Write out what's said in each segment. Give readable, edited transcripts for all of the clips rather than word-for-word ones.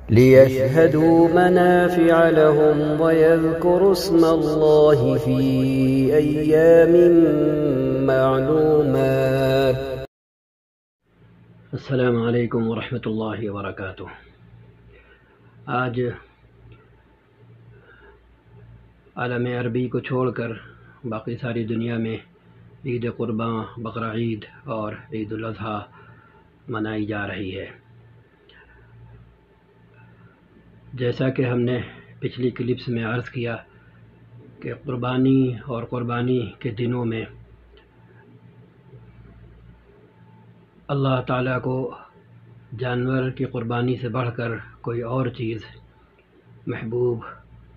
ليشهدوا منافع لهم ويذكروا اسم الله في أيام معلومات۔ السلام علیکم ورحمۃ اللہ وبرکاتہ۔ آج عالم عربی کو چھوڑ کر باقی ساری دنیا میں عید قرباں، بقرعید اور عید الاضحیٰ منائی جا رہی ہے۔ جیسا کہ ہم نے پچھلی کلپس میں عرض کیا کہ قربانی اور قربانی کے دنوں میں اللہ تعالیٰ کو جانور کی قربانی سے بڑھ کر کوئی اور چیز محبوب،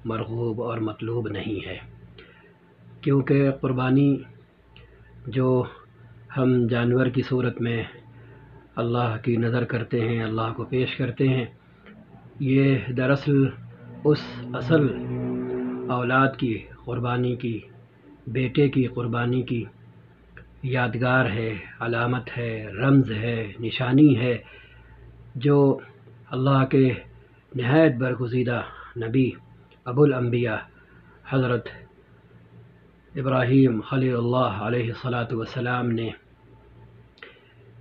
مرغوب اور مطلوب نہیں ہے، کیونکہ قربانی جو ہم جانور کی صورت میں اللہ کی نظر کرتے ہیں، اللہ کو پیش کرتے ہیں، یہ دراصل اس اصل اولاد کی قربانی کی، بیٹے کی قربانی کی یادگار ہے، علامت ہے، رمز ہے، نشانی ہے، جو اللہ کے نہایت برگزیدہ نبی ابو الانبیاء حضرت ابراہیم خلیل اللہ علیہ الصلاۃ نے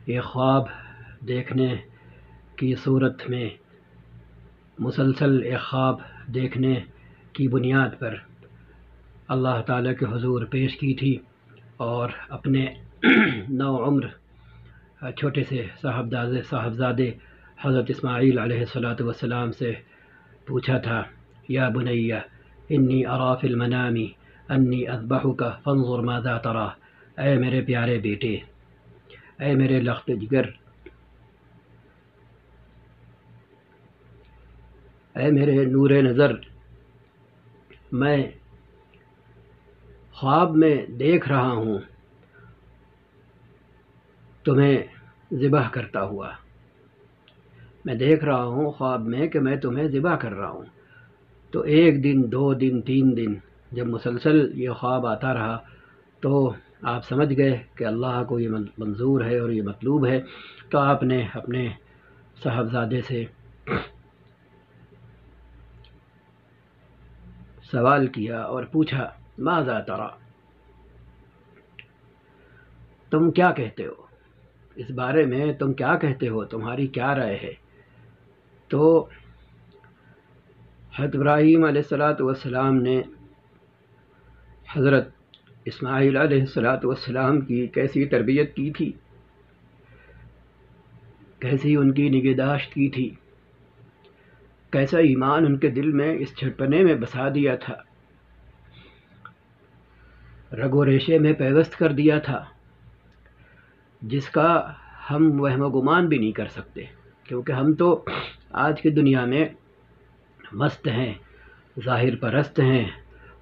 یہ خواب دیکھنے کی صورت میں مسلسل ایک خواب دیکھنے کی بنیاد پر اللہ تعالیٰ کے حضور پیش کی تھی، اور اپنے نوعمر چھوٹے سے صاحبزادے حضرت اسماعیل علیہ السلام سے پوچھا تھا، یا بنی انی اری فی المنام انی اذبحک فانظر ماذا تری، اے میرے پیارے بیٹے، اے میرے لخت جگر، اے میرے نور نظر، میں خواب میں دیکھ رہا ہوں تمہیں ذبح کرتا ہوا، میں دیکھ رہا ہوں خواب میں کہ میں تمہیں ذبح کر رہا ہوں۔ تو ایک دن، 2 دن، 3 دن جب مسلسل یہ خواب آتا رہا تو آپ سمجھ گئے کہ اللہ کو یہ منظور ہے اور یہ مطلوب ہے، تو آپ نے اپنے صاحبزادے سے سوال کیا اور پوچھا، ماذا تری، تم کیا کہتے ہو اس بارے میں، تم کیا کہتے ہو، تمہاری کیا رائے ہے؟ تو حضرت ابراہیم علیہ السلام نے حضرت اسماعیل علیہ السلام کی کیسی تربیت کی تھی، کیسی ان کی نگہداشت کی تھی، کیسا ایمان ان کے دل میں اس چھٹپنے میں بسا دیا تھا، رگ و ریشے میں پیوست کر دیا تھا، جس کا ہم وہم و گمان بھی نہیں کر سکتے، کیونکہ ہم تو آج کی دنیا میں مست ہیں، ظاہر پرست ہیں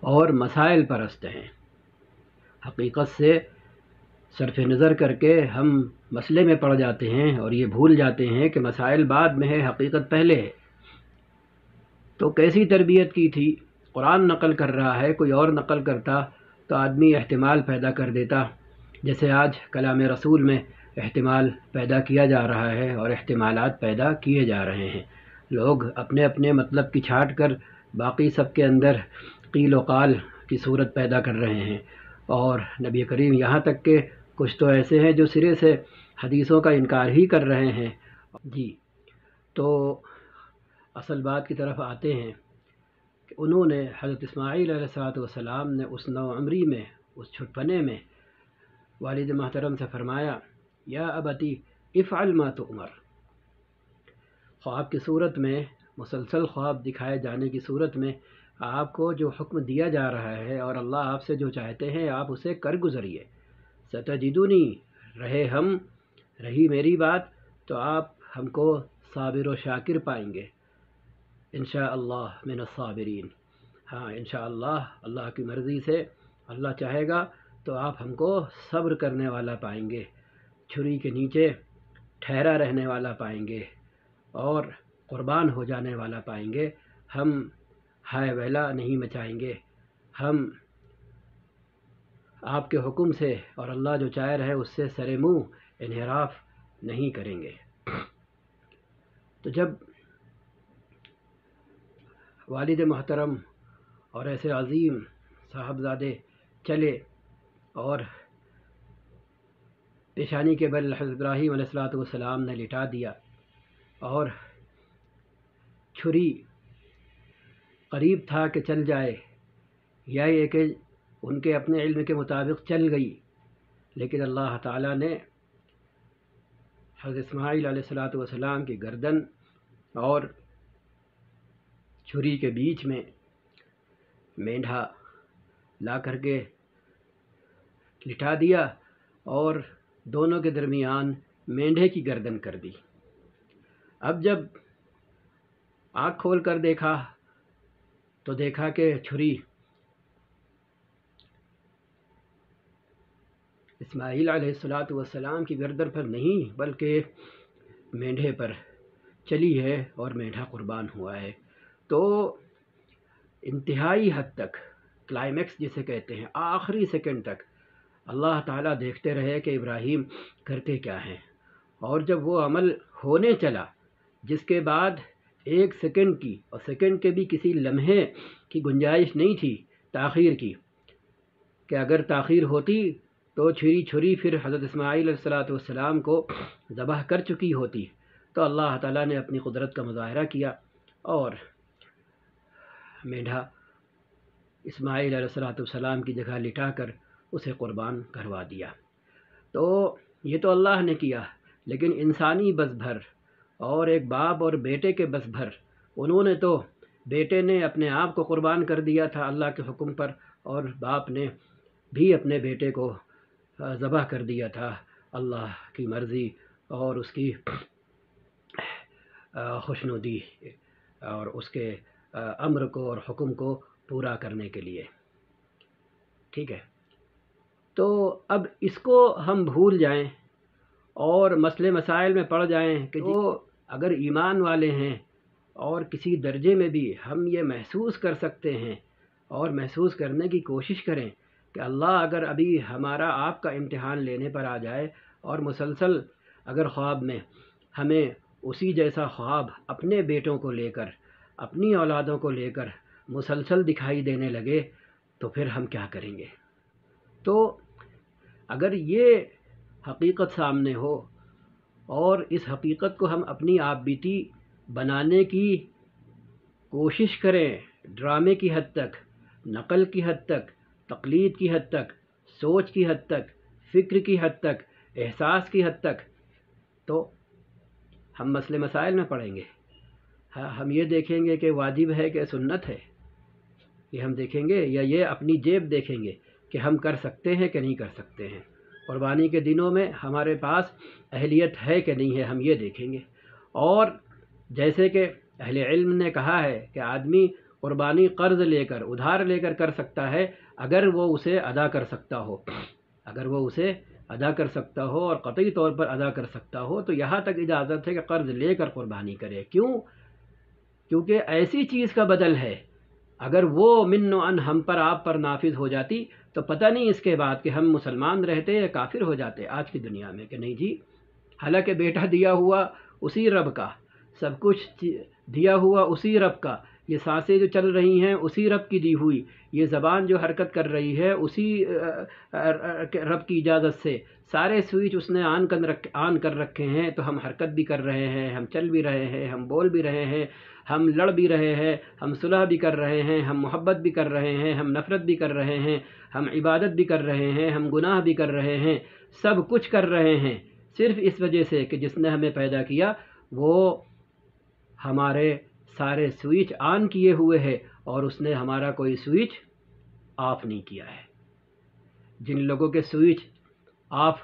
اور مسائل پرست ہیں۔ حقیقت سے صرف نظر کر کے ہم مسئلے میں پڑ جاتے ہیں اور یہ بھول جاتے ہیں کہ مسائل بعد میں ہے، حقیقت پہلے ہے۔ تو کیسی تربیت کی تھی، قرآن نقل کر رہا ہے، کوئی اور نقل کرتا تو آدمی احتمال پیدا کر دیتا، جیسے آج کلام رسول میں احتمال پیدا کیا جا رہا ہے اور احتمالات پیدا کیے جا رہے ہیں۔ لوگ اپنے اپنے مطلب کی چھانٹ کر باقی سب کے اندر قیل و قال کی صورت پیدا کر رہے ہیں، اور نبی کریم یہاں تک کہ کچھ تو ایسے ہیں جو سرے سے حدیثوں کا انکار ہی کر رہے ہیں۔ جی، تو اصل بات کی طرف آتے ہیں کہ انہوں نے حضرت اسماعیل علیہ السلام نے اس نوعمری میں، اس چھٹپنے میں والد محترم سے فرمایا، یا ابتی افعل ما تؤمر۔ خواب کی صورت میں، مسلسل خواب دکھائے جانے کی صورت میں آپ کو جو حکم دیا جا رہا ہے اور اللہ آپ سے جو چاہتے ہیں آپ اسے کر گزریے۔ ستجدونی، رہی میری بات تو آپ ہم کو صابر و شاکر پائیں گے، انشاءاللہ من الصابرین۔ ہاں، انشاءاللہ، اللہ کی مرضی سے اللہ چاہے گا تو آپ ہم کو صبر کرنے والا پائیں گے، چھری کے نیچے ٹھہرا رہنے والا پائیں گے اور قربان ہو جانے والا پائیں گے۔ ہم ہائے ویلا نہیں مچائیں گے، ہم آپ کے حکم سے اور اللہ جو چاہ رہے اس سے سر منہ انحراف نہیں کریں گے۔ تو جب والد محترم اور ایسے عظیم صاحبزادے چلے اور پیشانی کے بل حضرت ابراہیم علیہ السلام نے لٹا دیا، اور چھری قریب تھا کہ چل جائے، یا یہ کہ ان کے اپنے علم کے مطابق چل گئی، لیکن اللہ تعالیٰ نے حضرت اسماعیل علیہ السلام کی گردن اور چھری کے بیچ میں مینڈھا لا کر کے لٹا دیا اور دونوں کے درمیان مینڈھے کی گردن کر دی۔ اب جب آنکھ کھول کر دیکھا تو دیکھا کہ چھری اسماعیل علیہ السلام کی گردن پر نہیں بلکہ مینڈھے پر چلی ہے اور مینڈھا قربان ہوا ہے۔ تو انتہائی حد تک کلائمیکس جسے کہتے ہیں، آخری سیکنڈ تک اللہ تعالیٰ دیکھتے رہے کہ ابراہیم کرتے کیا ہیں، اور جب وہ عمل ہونے چلا جس کے بعد ایک سیکنڈ کی اور سیکنڈ کے بھی کسی لمحے کی گنجائش نہیں تھی تاخیر کی، کہ اگر تاخیر ہوتی تو چھری پھر حضرت اسماعیل علیہ السلام کو ذبح کر چکی ہوتی، تو اللہ تعالیٰ نے اپنی قدرت کا مظاہرہ کیا اور مینڈھا اسماعیل علیہ السلام کی جگہ لٹا کر اسے قربان کروا دیا۔ تو یہ تو اللہ نے کیا، لیکن انسانی بس بھر اور ایک باپ اور بیٹے کے بس بھر، انہوں نے تو بیٹے نے اپنے آپ کو قربان کر دیا تھا اللہ کے حکم پر، اور باپ نے بھی اپنے بیٹے کو ذبح کر دیا تھا اللہ کی مرضی اور اس کی خوشنودی اور اس کے امر کو اور حکم کو پورا کرنے کے لیے۔ ٹھیک ہے، تو اب اس کو ہم بھول جائیں اور مسئلے مسائل میں پڑ جائیں کہ جو اگر ایمان والے ہیں اور کسی درجے میں بھی ہم یہ محسوس کر سکتے ہیں اور محسوس کرنے کی کوشش کریں کہ اللہ اگر ابھی ہمارا آپ کا امتحان لینے پر آ جائے اور مسلسل اگر خواب میں ہمیں اسی جیسا خواب اپنے بیٹوں کو لے کر اپنی اولادوں کو لے کر مسلسل دکھائی دینے لگے تو پھر ہم کیا کریں گے؟ تو اگر یہ حقیقت سامنے ہو اور اس حقیقت کو ہم اپنی آپ بیتی بنانے کی کوشش کریں، ڈرامے کی حد تک، نقل کی حد تک، تقلید کی حد تک، سوچ کی حد تک، فکر کی حد تک، احساس کی حد تک، تو ہم مسئلے مسائل میں پڑیں گے۔ ہم یہ دیکھیں گے کہ واجب ہے کہ سنت ہے، یہ ہم دیکھیں گے، یا یہ اپنی جیب دیکھیں گے کہ ہم کر سکتے ہیں کہ نہیں کر سکتے ہیں، قربانی کے دنوں میں ہمارے پاس اہلیت ہے کہ نہیں ہے، ہم یہ دیکھیں گے۔ اور جیسے کہ اہل علم نے کہا ہے کہ آدمی قربانی قرض لے کر ادھار لے کر کر سکتا ہے اگر وہ اسے ادا کر سکتا ہو، اگر وہ اسے ادا کر سکتا ہو اور قطعی طور پر ادا کر سکتا ہو تو یہاں تک اجازت ہے کہ قرض لے کر قربانی کرے۔ کیوں؟ کیونکہ ایسی چیز کا بدل ہے، اگر وہ من و ان ہم پر آپ پر نافذ ہو جاتی تو پتہ نہیں اس کے بعد کہ ہم مسلمان رہتے یا کافر ہو جاتے آج کی دنیا میں، کہ نہیں جی، حالانکہ بیٹا دیا ہوا اسی رب کا، سب کچھ دیا ہوا اسی رب کا، یہ سانسیں جو چل رہی ہیں اسی رب کی دی ہوئی، یہ زبان جو حرکت کر رہی ہے اسی رب کی اجازت سے، سارے سوئچ اس نے آن کر رکھے ہیں، تو ہم حرکت بھی کر رہے ہیں، ہم چل بھی رہے ہیں، ہم بول بھی رہے ہیں، ہم لڑ بھی رہے ہیں، ہم صلح بھی کر رہے ہیں، ہم محبت بھی کر رہے ہیں، ہم نفرت بھی کر رہے ہیں، ہم عبادت بھی کر رہے ہیں، ہم گناہ بھی کر رہے ہیں، سب کچھ کر رہے ہیں، صرف اس وجہ سے کہ جس نے ہمیں پیدا کیا وہ ہمارے سارے سوئچ آن کیے ہوئے ہے اور اس نے ہمارا کوئی سوئچ آف نہیں کیا ہے۔ جن لوگوں کے سوئچ آف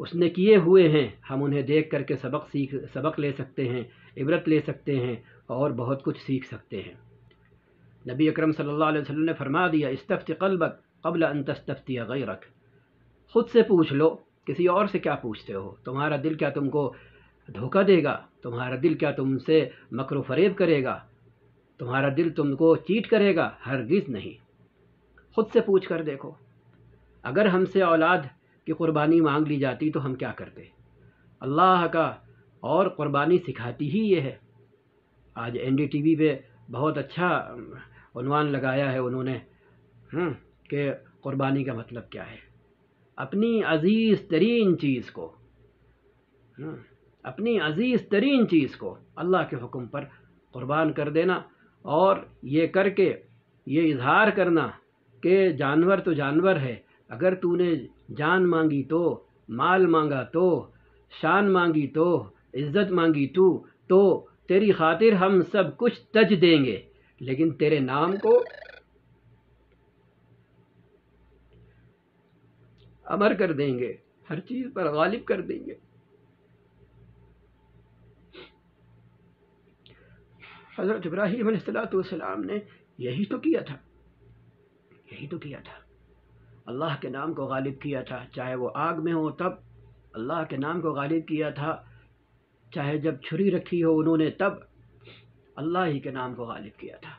اس نے کیے ہوئے ہیں ہم انہیں دیکھ کر کے سبق لے سکتے ہیں، عبرت لے سکتے ہیں اور بہت کچھ سیکھ سکتے ہیں۔ نبی اکرم صلی اللہ علیہ وسلم نے فرما دیا، استفتی قلبک قبل ان تستفتی غیرک، خود سے پوچھ لو، کسی اور سے کیا پوچھتے ہو؟ تمہارا دل کیا تم کو دھوکہ دے گا؟ تمہارا دل کیا تم سے مکر و فریب کرے گا؟ تمہارا دل تم کو چیٹ کرے گا؟ ہرگز نہیں۔ خود سے پوچھ کر دیکھو، اگر ہم سے اولاد کی قربانی مانگ لی جاتی تو ہم کیا کرتے؟ اللہ کا اور قربانی سکھاتی ہی یہ ہے۔ آج NDTV پہ بہت اچھا عنوان لگایا ہے انہوں نے کہ قربانی کا مطلب کیا ہے؟ اپنی عزیز ترین چیز کو، اپنی عزیز ترین چیز کو اللہ کے حکم پر قربان کر دینا، اور یہ کر کے یہ اظہار کرنا کہ جانور تو جانور ہے، اگر تو نے جان مانگی تو، مال مانگا تو، شان مانگی تو، عزت مانگی تو تیری خاطر ہم سب کچھ تج دیں گے، لیکن تیرے نام کو امر کر دیں گے، ہر چیز پر غالب کر دیں گے۔ حضرت ابراہیم علیہ السلام نے یہی تو کیا تھا، یہی تو کیا تھا، اللہ کے نام کو غالب کیا تھا، چاہے وہ آگ میں ہو تب اللہ کے نام کو غالب کیا تھا، چاہے جب چھری رکھی ہو انہوں نے تب اللہ ہی کے نام کو غالب کیا تھا۔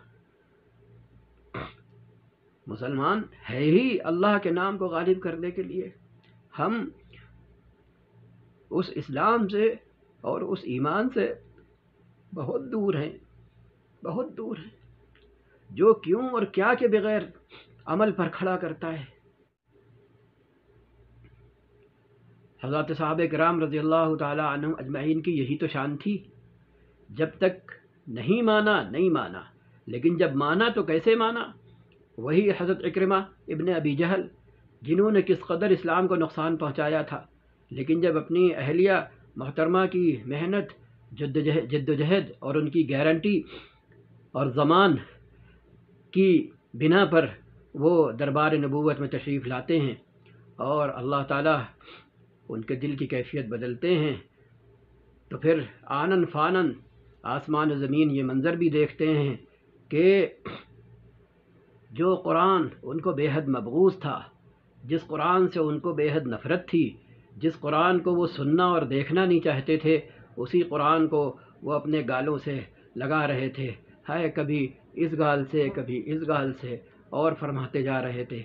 مسلمان ہے ہی اللہ کے نام کو غالب کرنے کے لیے۔ ہم اس اسلام سے اور اس ایمان سے بہت دور ہیں، بہت دور ہیں، جو کیوں اور کیا کے بغیر عمل پر کھڑا کرتا ہے۔ حضرت صحابہ کرام رضی اللہ تعالی عنہم اجمعین کی یہی تو شان تھی، جب تک نہیں مانا نہیں مانا، لیکن جب مانا تو کیسے مانا؟ وہی حضرت اکرمہ ابن ابی جہل جنہوں نے کس قدر اسلام کو نقصان پہنچایا تھا، لیکن جب اپنی اہلیہ محترمہ کی محنت، جد و جہد اور ان کی گارنٹی اور زمان کی بنا پر وہ دربار نبوت میں تشریف لاتے ہیں اور اللہ تعالیٰ ان کے دل کی کیفیت بدلتے ہیں، تو پھر آنن فانن آسمان و زمین یہ منظر بھی دیکھتے ہیں کہ جو قرآن ان کو بے حد مبغوض تھا، جس قرآن سے ان کو بے حد نفرت تھی، جس قرآن کو وہ سننا اور دیکھنا نہیں چاہتے تھے، اسی قرآن کو وہ اپنے گالوں سے لگا رہے تھے، ہائے کبھی اس گال سے کبھی اس گال سے، اور فرماتے جا رہے تھے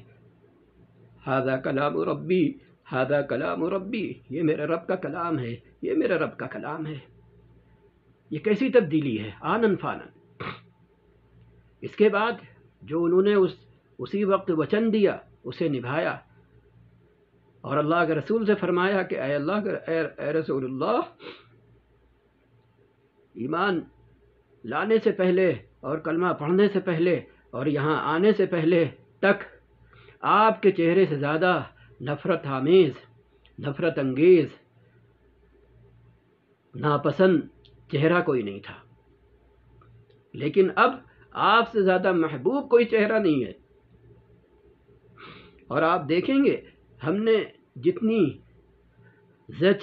ھذا کلام ربی، ھذا کلام ربی، یہ میرے رب کا کلام ہے، یہ میرے رب کا کلام ہے۔ یہ کیسی تبدیلی ہے؟ آنن فانن۔ اس کے بعد جو انہوں نے اسی وقت وچن دیا اسے نبھایا، اور اللہ کے رسول سے فرمایا کہ اے رسول اللہ، ایمان لانے سے پہلے اور کلمہ پڑھنے سے پہلے اور یہاں آنے سے پہلے تک آپ کے چہرے سے زیادہ نفرت آمیز، نفرت انگیز، ناپسند چہرہ کوئی نہیں تھا، لیکن اب آپ سے زیادہ محبوب کوئی چہرہ نہیں ہے۔ اور آپ دیکھیں گے ہم نے جتنی زچ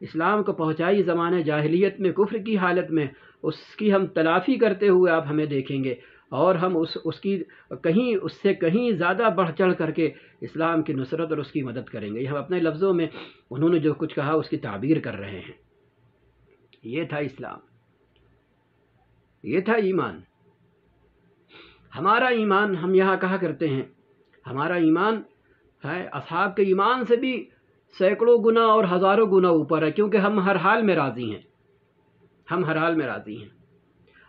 اسلام کو پہنچائی زمانے جاہلیت میں کفر کی حالت میں، اس کی ہم تلافی کرتے ہوئے آپ ہمیں دیکھیں گے، اور ہم اس سے کہیں زیادہ بڑھ چڑھ کر کے اسلام کی نصرت اور اس کی مدد کریں گے۔ یہ ہم اپنے لفظوں میں انہوں نے جو کچھ کہا اس کی تعبیر کر رہے ہیں۔ یہ تھا اسلام، یہ تھا ایمان۔ ہمارا ایمان، ہم یہاں کہا کرتے ہیں ہمارا ایمان ہے اصحاب کے ایمان سے بھی سینکڑوں گنا اور ہزاروں گنا اوپر ہے، کیونکہ ہم ہر حال میں راضی ہیں، ہم ہر حال میں راضی ہیں،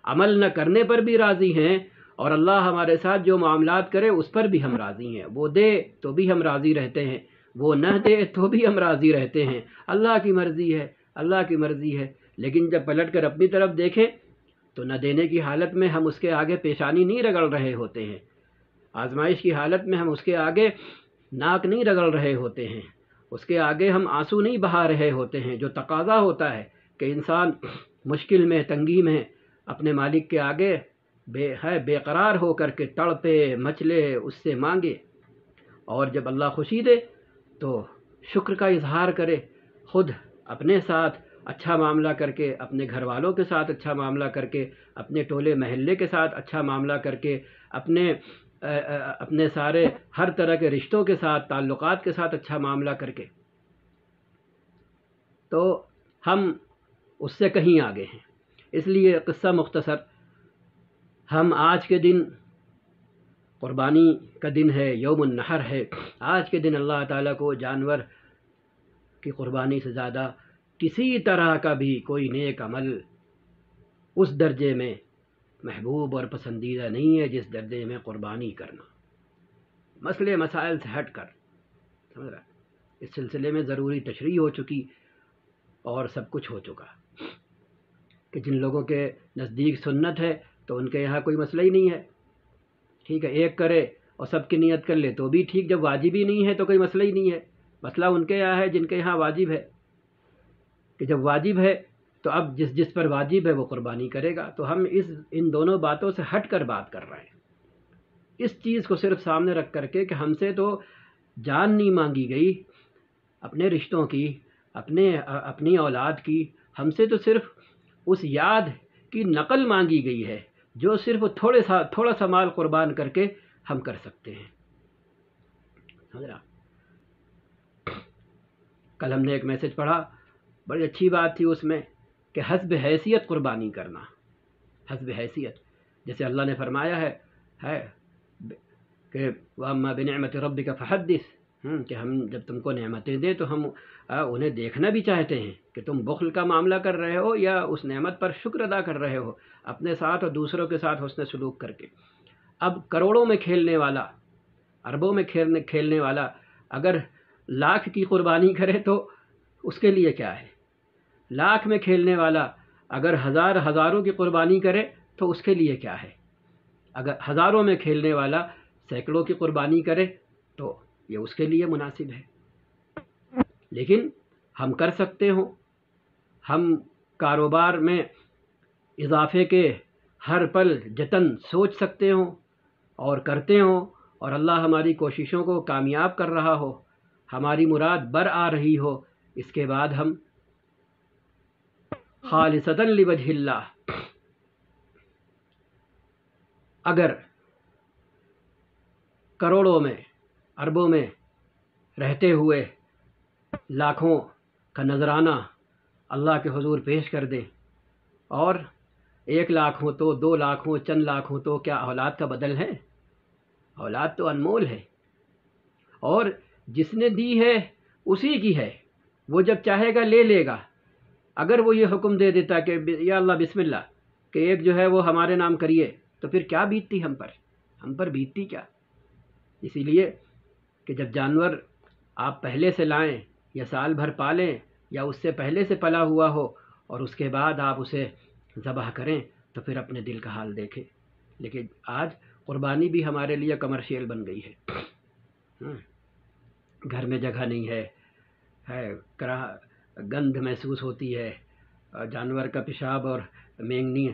عمل نہ کرنے پر بھی راضی ہیں، اور اللہ ہمارے ساتھ جو معاملات کرے اس پر بھی ہم راضی ہیں، وہ دے تو بھی ہم راضی رہتے ہیں، وہ نہ دے تو بھی ہم راضی رہتے ہیں، اللہ کی مرضی ہے، اللہ کی مرضی ہے۔ لیکن جب پلٹ کر اپنی طرف دیکھیں تو نہ دینے کی حالت میں ہم اس کے آگے پیشانی نہیں رگڑ رہے ہوتے ہیں، آزمائش کی حالت میں ہم اس کے آگے ناک نہیں رگڑ رہے ہوتے ہیں، اس کے آگے ہم آنسو نہیں بہا رہے ہوتے ہیں۔ جو تقاضا ہوتا ہے کہ انسان مشکل میں، تنگی میں اپنے مالک کے آگے بے قرار ہو کر کے تڑپے مچلے، اس سے مانگے، اور جب اللہ خوشی دے تو شکر کا اظہار کرے، خود اپنے ساتھ اچھا معاملہ کر کے، اپنے گھر والوں کے ساتھ اچھا معاملہ کر کے، اپنے ٹولے محلے کے ساتھ اچھا معاملہ کر کے، اپنے سارے ہر طرح کے رشتوں کے ساتھ، تعلقات کے ساتھ اچھا معاملہ کر کے، تو ہم اس سے کہیں آگے ہیں۔ اس لیے قصہ مختصر، ہم آج کے دن قربانی کا دن ہے، یوم النحر ہے، آج کے دن اللہ تعالیٰ کو جانور کی قربانی سے زیادہ کسی طرح کا بھی کوئی نیک عمل اس درجے میں محبوب اور پسندیدہ نہیں ہے جس درجے میں قربانی کرنا، مسئلے مسائل سے ہٹ کر، سمجھ رہا؟ اس سلسلے میں ضروری تشریح ہو چکی اور سب کچھ ہو چکا کہ جن لوگوں کے نزدیک سنت ہے تو ان کے یہاں کوئی مسئلہ ہی نہیں ہے، ٹھیک ہے، ایک کرے اور سب کی نیت کر لے تو بھی ٹھیک، جب واجب ہی نہیں ہے تو کوئی مسئلہ ہی نہیں ہے۔ مسئلہ ان کے یہاں ہے جن کے یہاں واجب ہے، کہ جب واجب ہے تو اب جس پر واجب ہے وہ قربانی کرے گا۔ تو ہم ان دونوں باتوں سے ہٹ کر بات کر رہے ہیں، اس چیز کو صرف سامنے رکھ کر کے کہ ہم سے تو جان نہیں مانگی گئی اپنے رشتوں کی، اپنی اولاد کی، ہم سے تو صرف اس یاد کی نقل مانگی گئی ہے جو صرف تھوڑا سا مال قربان کر کے ہم کر سکتے ہیں۔ سمجھ رہا؟ کل ہم نے ایک میسج پڑھا، بڑی اچھی بات تھی اس میں کہ حسب حیثیت قربانی کرنا، حسب حیثیت، جیسے اللہ نے فرمایا ہے کہ وَأَمَّا بِنِعْمَةِ رَبِّكَ فَحَدِّثْ، کہ ہم جب تم کو نعمتیں دیں تو ہم انہیں دیکھنا بھی چاہتے ہیں کہ تم بخل کا معاملہ کر رہے ہو یا اس نعمت پر شکر ادا کر رہے ہو اپنے ساتھ اور دوسروں کے ساتھ حسن سلوک کر کے۔ اب کروڑوں میں کھیلنے والا، اربوں میں کھیلنے والا اگر لاکھ کی قربانی کرے تو اس کے لیے کیا ہے؟ لاکھ میں کھیلنے والا اگر ہزاروں کی قربانی کرے تو اس کے لیے کیا ہے؟ اگر ہزاروں میں کھیلنے والا سینکڑوں کی قربانی کرے تو یہ اس کے لیے مناسب ہے۔ لیکن ہم کر سکتے ہوں، ہم کاروبار میں اضافے کے ہر پل جتن سوچ سکتے ہوں اور کرتے ہوں، اور اللہ ہماری کوششوں کو کامیاب کر رہا ہو، ہماری مراد بر آ رہی ہو، اس کے بعد ہم خالصتاً لوجہ اللہ اگر کروڑوں میں اربوں میں رہتے ہوئے لاکھوں کا نذرانہ اللہ کے حضور پیش کر دیں، اور 1 لاکھ ہو تو 2 لاکھ ہو، چند لاکھ ہو، تو کیا اولاد کا بدل ہے؟ اولاد تو انمول ہے، اور جس نے دی ہے اسی کی ہے، وہ جب چاہے گا لے لے گا۔ اگر وہ یہ حکم دے دیتا کہ یا اللہ بسم اللہ کہ ایک جو ہے وہ ہمارے نام کریے، تو پھر کیا بیتتی ہم پر بیتتی کیا؟ اسی لیے کہ جب جانور آپ پہلے سے لائیں یا سال بھر پالیں یا اس سے پہلے سے پلا ہوا ہو اور اس کے بعد آپ اسے ذبح کریں تو پھر اپنے دل کا حال دیکھیں۔ لیکن آج قربانی بھی ہمارے لیے کمرشیل بن گئی ہے، گھر میں جگہ نہیں ہے، گندھ محسوس ہوتی ہے، جانور کا پیشاب اور مینگنی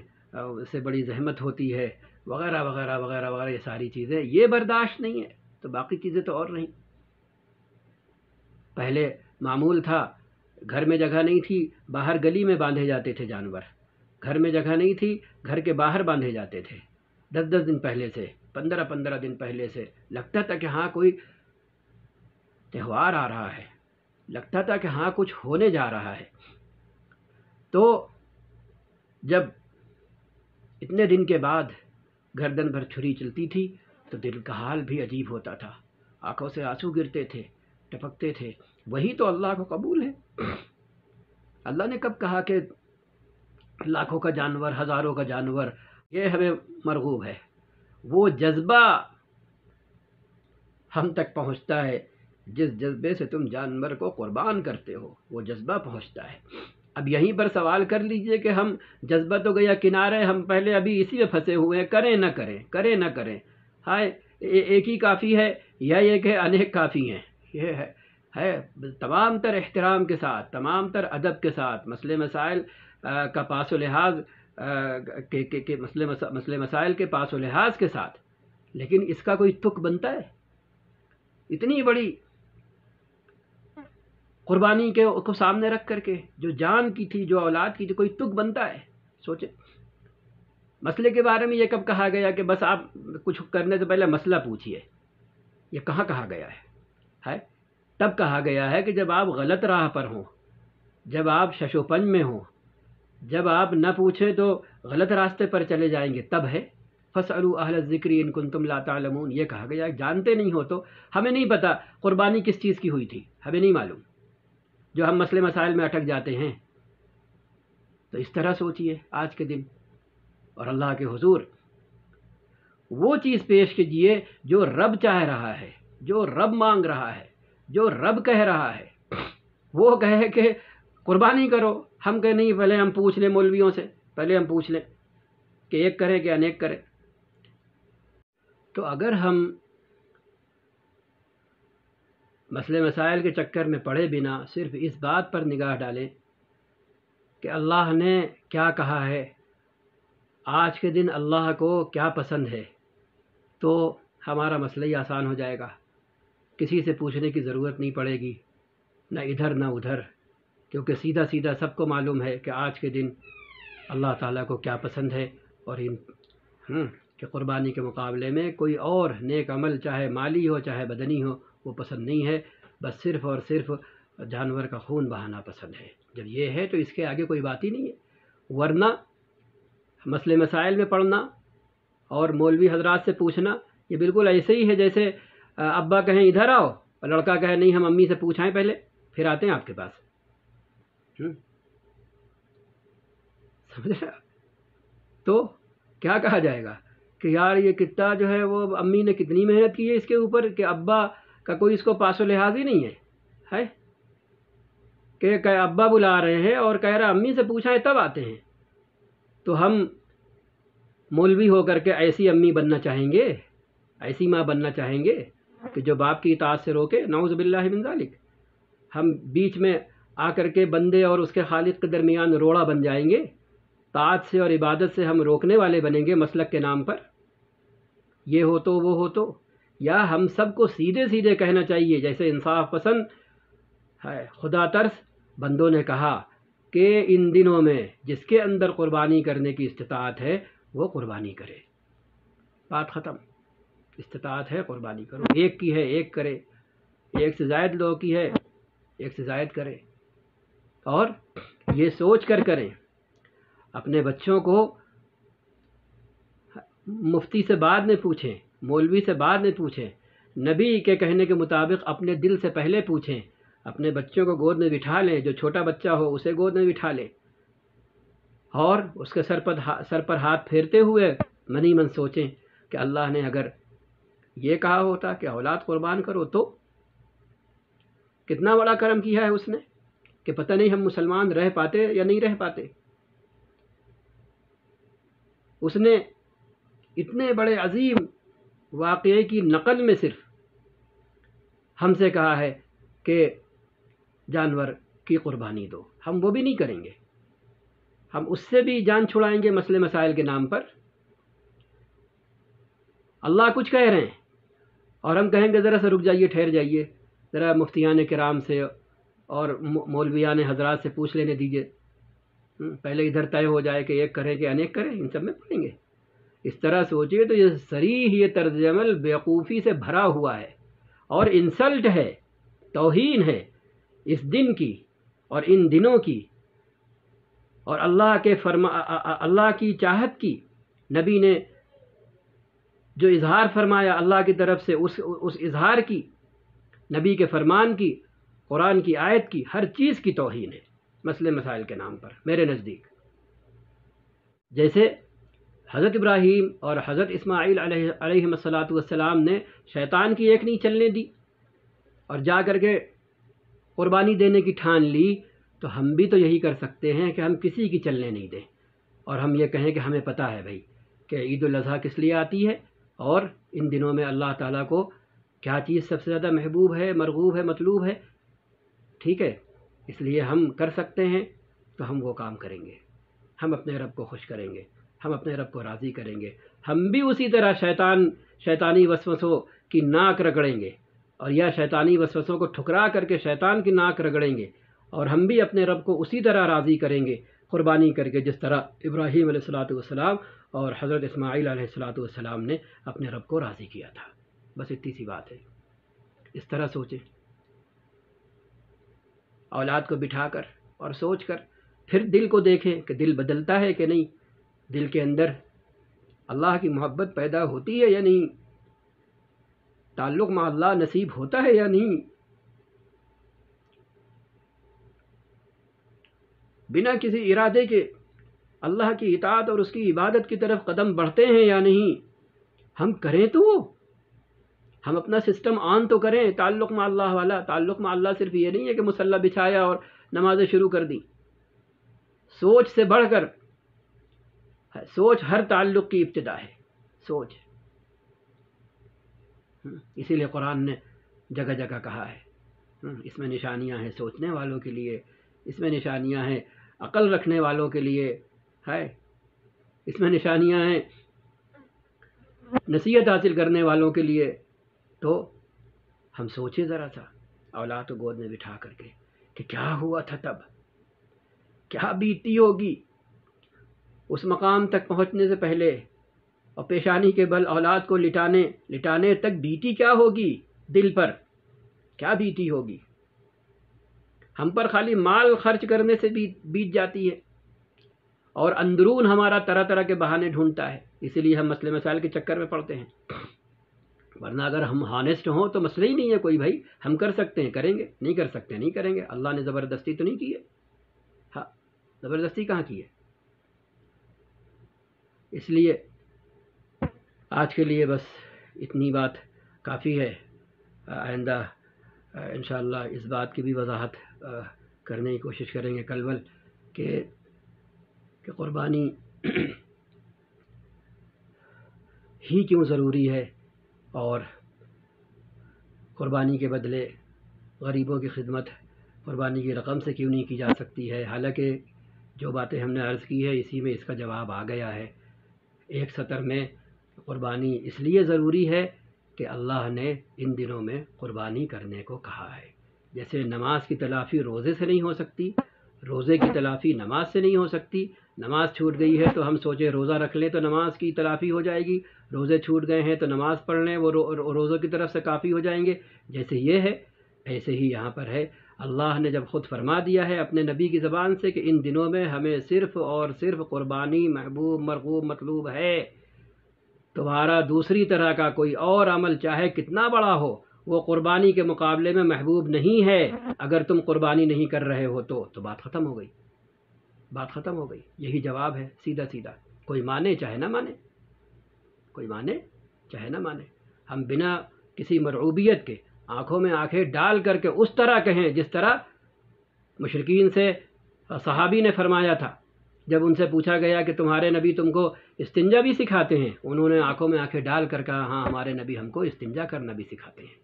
سے بڑی زحمت ہوتی ہے، وغیرہ وغیرہ وغیرہ وغیرہ، یہ ساری چیزیں یہ برداشت نہیں ہے تو باقی چیزیں تو اور نہیں۔ پہلے معمول تھا، گھر میں جگہ نہیں تھی، باہر گلی میں باندھے جاتے تھے جانور، گھر میں جگہ نہیں تھی، گھر کے باہر باندھے جاتے تھے، 10 دن پہلے سے، 15 دن پہلے سے لگتا تھا کہ ہاں کوئی تہوار آ رہا ہے، لگتا تھا کہ ہاں کچھ ہونے جا رہا ہے۔ تو جب اتنے دن کے بعد گردن بھر چھری چلتی تھی تو دل کا حال بھی عجیب ہوتا تھا، آنکھوں سے آنسو گرتے تھے، ٹپکتے تھے۔ وہی تو اللہ کو قبول ہے۔ اللہ نے کب کہا کہ لاکھوں کا جانور، ہزاروں کا جانور یہ ہمیں مرغوب ہے؟ وہ جذبہ ہم تک پہنچتا ہے، جس جذبے سے تم جانور کو قربان کرتے ہو وہ جذبہ پہنچتا ہے۔ اب یہیں پر سوال کر لیجئے کہ ہم جذبہ تو گیا کنارے، ہم پہلے ابھی اسی میں پھنسے ہوئے ہیں، کریں نہ کریں، ہائے ایک ہی کافی ہے یا یہ کہ انیک کافی ہیں؟ یہ ہے تمام تر احترام کے ساتھ، تمام تر ادب کے ساتھ، مسئلے مسائل کا پاس و لحاظ کے مسئلے مسائل کے پاس و لحاظ کے ساتھ، لیکن اس کا کوئی تک بنتا ہے؟ اتنی بڑی قربانی کو سامنے رکھ کر کے، جو جان کی تھی، جو اولاد کی تھی، کوئی تک بنتا ہے؟ سوچیں، مسئلے کے بارے میں یہ کب کہا گیا کہ بس آپ کچھ کرنے سے پہلے مسئلہ پوچھئے؟ یہ کہاں کہا گیا ہے؟ تب کہا گیا ہے کہ جب آپ غلط راہ پر ہوں، جب آپ شش و پنج میں ہوں، جب آپ نہ پوچھیں تو غلط راستے پر چلے جائیں گے، تب ہے فَاسْأَلُوا أَهْلَ الذِّكْرِ إِن كُنتُمْ لَا تَعْلَمُونَ۔ یہ کہا گیا جانتے نہیں ہو تو، ہمیں نہیں پتا قربانی کس چیز کی ہوئی تھی، ہمیں نہیں معلوم، جو ہم مسئلے مسائل میں اٹک جاتے ہیں۔ تو اس طرح سوچئے آج کے دن اور اللہ کے حضور وہ چیز پیش کیجیے جو رب چاہ رہا ہے، جو رب مانگ رہا ہے، جو رب کہہ رہا ہے۔ وہ کہے کہ قربانی کرو، ہم کہیں نہیں، پہلے ہم پوچھ لیں مولویوں سے، پہلے ہم پوچھ لیں کہ ایک کرے کہ انیک کرے۔ تو اگر ہم مسئلے مسائل کے چکر میں پڑے بنا صرف اس بات پر نگاہ ڈالیں کہ اللہ نے کیا کہا ہے، آج کے دن اللہ کو کیا پسند ہے، تو ہمارا مسئلہ ہی آسان ہو جائے گا۔ کسی سے پوچھنے کی ضرورت نہیں پڑے گی، نہ ادھر نہ ادھر، کیونکہ سیدھا سیدھا سب کو معلوم ہے کہ آج کے دن اللہ تعالیٰ کو کیا پسند ہے، اور کہ قربانی کے مقابلے میں کوئی اور نیک عمل چاہے مالی ہو چاہے بدنی ہو وہ پسند نہیں ہے، بس صرف اور صرف جانور کا خون بہانا پسند ہے۔ جب یہ ہے تو اس کے آگے کوئی بات ہی نہیں ہے۔ ورنہ مسئلے مسائل میں پڑھنا اور مولوی حضرات سے پوچھنا یہ بالکل ایسے ہی ہے جیسے ابا کہیں ادھر آؤ اور لڑکا کہے نہیں ہم امی سے پوچھائیں پہلے پھر آتے ہیں آپ کے پاس۔ سمجھ رہے؟ تو کیا کہا جائے گا کہ یار یہ کتا جو ہے وہ امی نے کتنی محنت کی ہے اس کے اوپر کہ ابا کا کوئی اس کو پاس و لحاظ ہی نہیں ہے کہ ابا بلا رہے ہیں اور کہہ رہا امی سے پوچھائیں تب آتے ہیں۔ تو ہم مولوی ہو کر کے ایسی امی بننا چاہیں گے، ایسی ماں بننا چاہیں گے کہ جو باپ کی اطاعت سے روکے؟ نعوذ باللہ من ذالک۔ ہم بیچ میں آ کر کے بندے اور اس کے خالق کے درمیان روڑا بن جائیں گے، طاعت سے اور عبادت سے ہم روکنے والے بنیں گے مسلک کے نام پر، یہ ہو تو وہ ہو تو۔ یا ہم سب کو سیدھے سیدھے کہنا چاہیے جیسے انصاف پسند ہے خدا ترس بندوں نے کہا کہ ان دنوں میں جس کے اندر قربانی کرنے کی استطاعت ہے وہ قربانی کرے، بات ختم۔ استطاعت ہے قربانی کرو، ایک کی ہے ایک کرے، ایک سے زائد لوگوں کی ہے ایک سے زائد کرے، اور یہ سوچ کر کریں۔ اپنے بچوں کو مفتی سے بعد میں پوچھیں، مولوی سے بعد میں پوچھیں، نبی کے کہنے کے مطابق اپنے دل سے پہلے پوچھیں۔ اپنے بچوں کو گود میں بٹھا لیں، جو چھوٹا بچہ ہو اسے گود میں بٹھا لیں، اور اس کے سر پر ہاتھ پھیرتے ہوئے منی من سوچیں کہ اللہ نے اگر یہ کہا ہوتا کہ اولاد قربان کرو تو کتنا بڑا کرم کیا ہے اس نے، کہ پتہ نہیں ہم مسلمان رہ پاتے یا نہیں رہ پاتے۔ اس نے اتنے بڑے عظیم واقعے کی نقل میں صرف ہم سے کہا ہے کہ جانور کی قربانی دو، ہم وہ بھی نہیں کریں گے، ہم اس سے بھی جان چھڑائیں گے مسئلے مسائل کے نام پر۔ اللہ کچھ کہہ رہے ہیں اور ہم کہیں گے ذرا سا رک جائیے، ٹھہر جائیے، ذرا مفتیان کرام سے اور مولویان حضرات سے پوچھ لینے دیجیے، پہلے ادھر طے ہو جائے کہ ایک کریں کہ انیک کریں، ان سب میں پڑھیں گے۔ اس طرح سوچیے تو یہ صریح یہ طرز عمل بیوقوفی سے بھرا ہوا ہے اور انسلٹ ہے، توہین ہے اس دن کی اور ان دنوں کی، اور اللہ کی چاہت کی۔ نبی نے جو اظہار فرمایا اللہ کی طرف سے اس اظہار کی، نبی کے فرمان کی، قرآن کی آیت کی، ہر چیز کی توہین ہے مسئلے مسائل کے نام پر میرے نزدیک۔ جیسے حضرت ابراہیم اور حضرت اسماعیل علیہ السلام نے شیطان کی ایک نہیں چلنے دی اور جا کر کے قربانی دینے کی ٹھان لی، تو ہم بھی تو یہی کر سکتے ہیں کہ ہم کسی کی چلنے نہیں دیں، اور ہم یہ کہیں کہ ہمیں پتہ ہے بھائی کہ عید الاضحیٰ کس لیے آتی ہے، اور ان دنوں میں اللہ تعالیٰ کو کیا چیز سب سے زیادہ محبوب ہے، مرغوب ہے، مطلوب ہے، ٹھیک ہے، اس لیے ہم کر سکتے ہیں تو ہم وہ کام کریں گے، ہم اپنے رب کو خوش کریں گے، ہم اپنے رب کو راضی کریں گے۔ ہم بھی اسی طرح شیطانی وسوسوں کی ناک رگڑیں گے، اور یا شیطانی وسوسوں کو ٹھکرا کر کے شیطان کی ناک رگڑیں گے، اور ہم بھی اپنے رب کو اسی طرح راضی کریں گے قربانی کر کے، جس طرح ابراہیم علیہ السلام اور حضرت اسماعیل علیہ السلام نے اپنے رب کو راضی کیا تھا۔ بس اتنی سی بات ہے، اس طرح سوچیں، اولاد کو بٹھا کر اور سوچ کر، پھر دل کو دیکھیں کہ دل بدلتا ہے کہ نہیں، دل کے اندر اللہ کی محبت پیدا ہوتی ہے یا نہیں، تعلق مع اللہ نصیب ہوتا ہے یا نہیں۔ بنا کسی ارادے کے اللہ کی اطاعت اور اس کی عبادت کی طرف قدم بڑھتے ہیں یا نہیں؟ ہم کریں تو ہم اپنا سسٹم آن تو کریں تعلق مع اللہ والا. تعلق مع اللہ صرف یہ نہیں ہے کہ مصلی بچھایا اور نمازیں شروع کر دیں. سوچ سے بڑھ کر سوچ ہر تعلق کی ابتدا ہے. سوچ. اسی لیے قرآن نے جگہ جگہ کہا ہے اس میں نشانیاں ہیں سوچنے والوں کے لیے، اس میں نشانیاں ہیں عقل رکھنے والوں کے لیے ہے، اس میں نشانیاں ہیں نصیحت حاصل کرنے والوں کے لیے. تو ہم سوچیں ذرا سا اولاد کو گود میں بٹھا کر کے کہ کیا ہوا تھا تب، کیا بیتی ہوگی اس مقام تک پہنچنے سے پہلے، اور پیشانی کے بل اولاد کو لٹانے تک بیتی کیا ہوگی، دل پر کیا بیتی ہوگی. ہم پر خالی مال خرچ کرنے سے بیت جاتی ہے اور اندرون ہمارا طرح طرح کے بہانے ڈھونڈتا ہے. اسی لیے ہم مسئلے مسائل کے چکر میں پڑتے ہیں. ورنہ اگر ہم ہانیسٹ ہوں تو مسئلہ ہی نہیں ہے کوئی. بھائی ہم کر سکتے ہیں کریں گے، نہیں کر سکتے نہیں کریں گے. اللہ نے زبردستی تو نہیں کی ہے. ہاں زبردستی کہاں کی ہے. اس لیے آج کے لیے بس اتنی بات کافی ہے. آئندہ انشاءاللہ اس بات کی بھی وضاحت کرنے کی کوشش کریں گے کل ول کہ قربانی ہی کیوں ضروری ہے اور قربانی کے بدلے غریبوں کی خدمت قربانی کی رقم سے کیوں نہیں کی جا سکتی ہے. حالانکہ جو باتیں ہم نے عرض کی ہے اسی میں اس کا جواب آ گیا ہے. ایک سطر میں قربانی اس لیے ضروری ہے کہ اللہ نے ان دنوں میں قربانی کرنے کو کہا ہے. جیسے نماز کی تلافی روزے سے نہیں ہو سکتی، روزے کی تلافی نماز سے نہیں ہو سکتی. نماز چھوٹ گئی ہے تو ہم سوچیں روزہ رکھ لیں تو نماز کی تلافی ہو جائے گی، روزے چھوٹ گئے ہیں تو نماز پڑھ لیں وہ روزوں کی طرف سے کافی ہو جائیں گے. جیسے یہ ہے ایسے ہی یہاں پر ہے. اللہ نے جب خود فرما دیا ہے اپنے نبی کی زبان سے کہ ان دنوں میں ہمیں صرف اور صرف قربانی محبوب مرغوب مطلوب ہے، تمہارا دوسری طرح کا کوئی اور عمل چاہے کتنا بڑا ہو وہ قربانی کے مقابلے میں محبوب نہیں ہے. اگر تم قربانی نہیں کر رہے ہو تو بات ختم ہو گئی. بات ختم ہو گئی. یہی جواب ہے سیدھا سیدھا. کوئی مانے چاہے نہ مانے، کوئی مانے چاہے نہ مانے. ہم بنا کسی مرعوبیت کے آنکھوں میں آنکھیں ڈال کر کے اس طرح کہیں جس طرح مشرکین سے صحابی نے فرمایا تھا جب ان سے پوچھا گیا کہ تمہارے نبی تم کو استنجا بھی سکھاتے ہیں. انہوں نے آنکھوں میں آنکھیں ڈال کر کہا ہاں ہمارے نبی ہم کو استنجا کرنا بھی سکھاتے ہیں.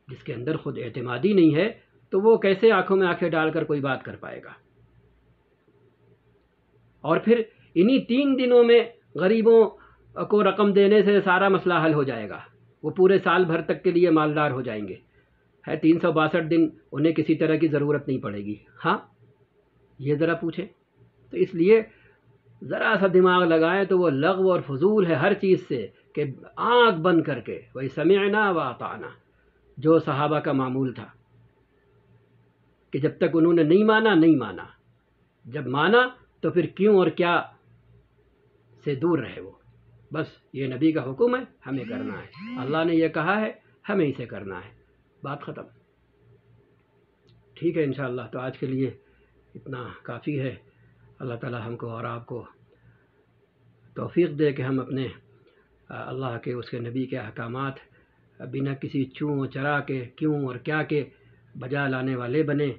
جس کے اندر خود اعتمادی نہیں ہے تو وہ کیسے آنکھوں میں آنکھیں ڈال کر کوئی بات کر پائے گا. اور پھر انہی 3 دنوں میں غریبوں کو رقم دینے سے سارا مسئلہ حل ہو جائے گا. وہ پورے سال بھر تک کے لیے مالدار ہو جائیں گے. ہے 362 دن انہیں کسی طرح کی ضرورت نہیں پڑے گی. ہاں یہ ذرا پوچھیں. تو اس لیے ذرا سا دماغ لگائیں تو وہ لغو اور فضول ہے ہر چیز سے کہ آنکھ بند کر کے وہی سمعنا و اطعنا جو صحابہ کا معمول تھا کہ جب تک انہوں نے نہیں مانا، جب مانا تو پھر کیوں اور کیا سے دور رہے. وہ بس یہ نبی کا حکم ہے ہمیں کرنا ہے، اللہ نے یہ کہا ہے ہمیں اسے کرنا ہے. بات ختم. ٹھیک ہے انشاءاللہ. تو آج کے لیے اتنا کافی ہے. اللہ تعالی ہم کو اور آپ کو توفیق دے کہ ہم اپنے اللہ کے اس کے نبی کے احکامات بنا کسی چوں چرا کے کیوں اور کیا کے بجا لانے والے بنیں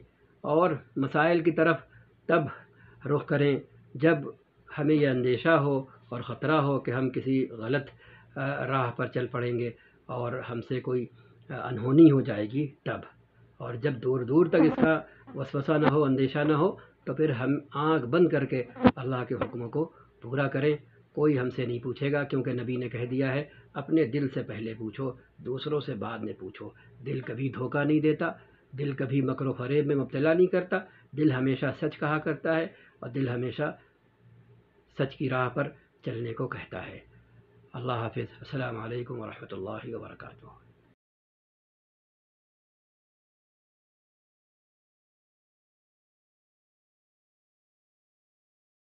اور مسائل کی طرف تب رخ کریں جب ہمیں یہ اندیشہ ہو اور خطرہ ہو کہ ہم کسی غلط راہ پر چل پڑیں گے اور ہم سے کوئی انہونی ہو جائے گی تب. اور جب دور دور تک اس کا وسوسہ نہ ہو، اندیشہ نہ ہو، تو پھر ہم آنکھ بند کر کے اللہ کے حکموں کو پورا کریں. کوئی ہم سے نہیں پوچھے گا کیونکہ نبی نے کہہ دیا ہے اپنے دل سے پہلے پوچھو، دوسروں سے بعد میں پوچھو. دل کبھی دھوکہ نہیں دیتا، دل کبھی مکر و فریب میں مبتلا نہیں کرتا. دل ہمیشہ سچ کہا کرتا ہے اور دل ہمیشہ سچ کی راہ پر چلنے کو کہتا ہے. اللہ حافظ. السلام علیکم ورحمۃ اللہ وبرکاتہ.